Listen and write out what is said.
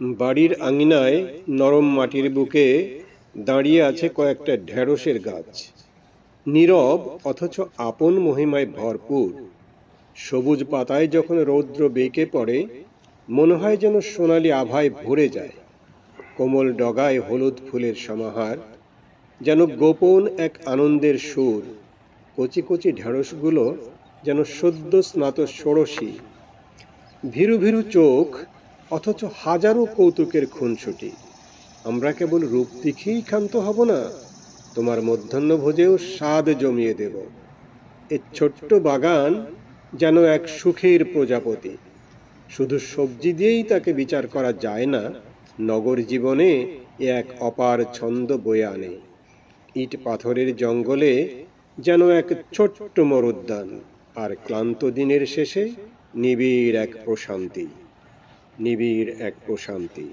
বাড়ির আঙিনায় নরম মাটির বুকে দাঁড়িয়ে আছে কয়েকটা ঢেঁড়সের গাছ, নীরব অথচ আপন মহিমায় ভরপুর। সবুজ পাতায় যখন রৌদ্র বেঁকে পড়ে, মনে হয় যেন সোনালি আভায় ভরে যায়। কোমল ডগায় হলুদ ফুলের সমাহার, যেন গোপন এক আনন্দের সুর। কচি কচি ঢেঁড়সগুলো যেন সদ্য স্নাত ষোড়শী, ভীরু ভীরু চোখ, অথচ হাজারো কৌতুকের খুনসুটি। আমরা কেবল রূপ দেখেই ক্ষান্ত হব না, তোমার মধ্যাহ্নভোজেও স্বাদ জমিয়ে দেব। এ ছোট্ট বাগান যেন এক সুখের প্রজাপতি। শুধু সবজি দিয়েই তাকে বিচার করা যায় না, নগর জীবনে এ এক অপার ছন্দ বয়ে আনে। ইট পাথরের জঙ্গলে যেন এক ছোট্ট মরুদ্যান, আর ক্লান্ত দিনের শেষে নিবিড় এক প্রশান্তি।